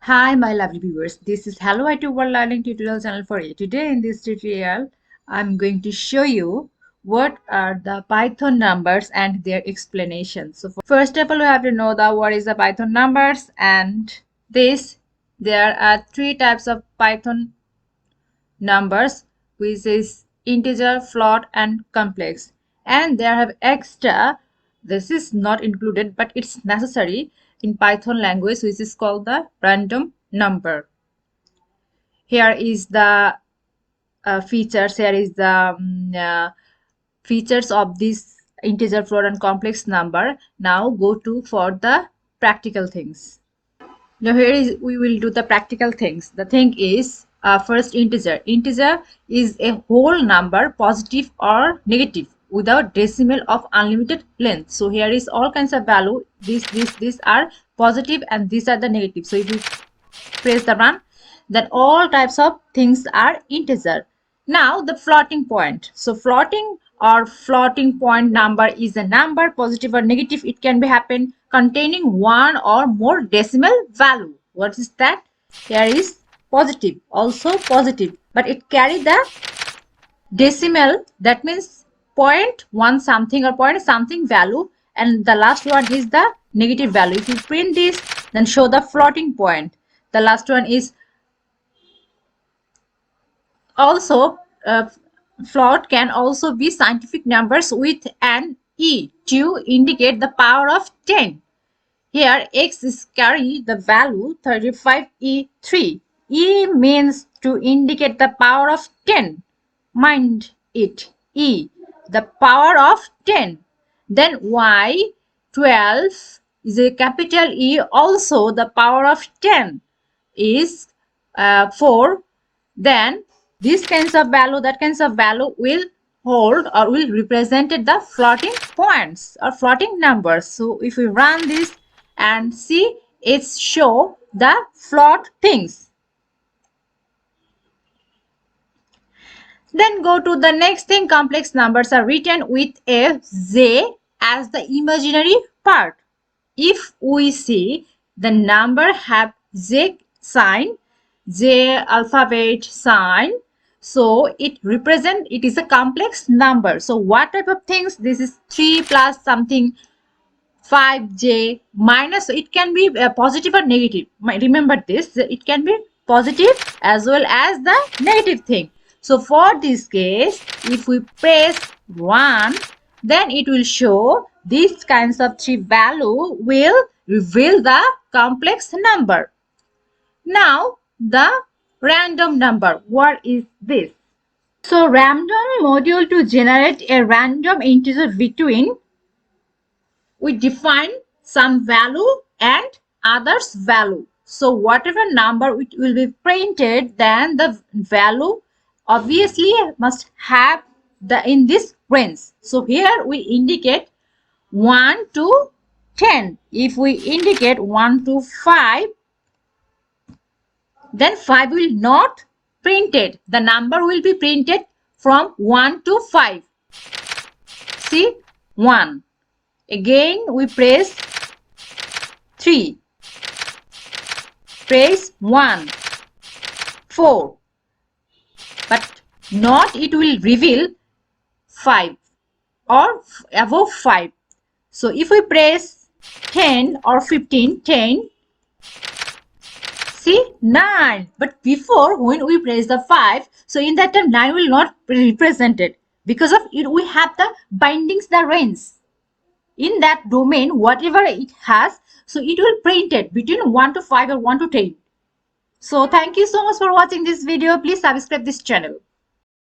Hi, my lovely viewers. This is Hello IT World Learning tutorial channel for you. Today in this tutorial, I'm going to show you what are the Python numbers and their explanations. So first of all, we have to know the what is the Python numbers and this. There are three types of Python numbers, which is integer, float, and complex. And there have extra. This is not included, but it's necessary in Python language, which is called the random number. Here is the features. Here is the features of this integer, float, and complex number. Now go to for the practical things. Now here is we will do the practical things. The thing is first integer. Integer is a whole number, positive or negative, without decimal of unlimited length. So here is all kinds of value. These are positive and these are the negative. So if you press the run, then all types of things are integer. Now the floating point. So floating or floating point number is a number, positive or negative. It can be happen containing one or more decimal value. What is that? Here is positive, also positive, but it carry the decimal. That means point one something or point something value, and the last one is the negative value. If you print this, then show the floating point. The last one is also float can also be scientific numbers with an e to indicate the power of 10. Here x is carry the value 35e3. E means to indicate the power of 10. Mind it, e, the power of 10. Then y, 12 is a capital E, also the power of 10 is 4. Then these kinds of value, that kinds of value will hold or will represent the floating points or floating numbers. So if we run this and see, it's show the float things. Then go to the next thing. Complex numbers are written with a z as the imaginary part. If we see the number have z sign, J alphabet sign, so it represent, it is a complex number. So what type of things? This is 3 plus something 5j minus. So it can be positive or negative. Remember this, it can be positive as well as the negative thing. So for this case, if we press 1, then it will show these kinds of three value will reveal the complex number. Now the random number. What is this? So random module to generate a random integer between, we define some value and others value. So whatever number it will be printed, then the value obviously must have the in this range. So here we indicate 1 to 10. If we indicate 1 to 5, then 5 will not printed. The number will be printed from 1 to 5. See, 1. Again we press 3. Press 1. 4. But not it will reveal 5 or above 5. So if we press 10 or 15, 10, see 9. But before, when we press the 5, so in that time 9 will not be represented. Because of it, we have the bindings, the range. In that domain, whatever it has, so it will print it between 1 to 5 or 1 to 10. So thank you so much for watching this video. Please subscribe this channel.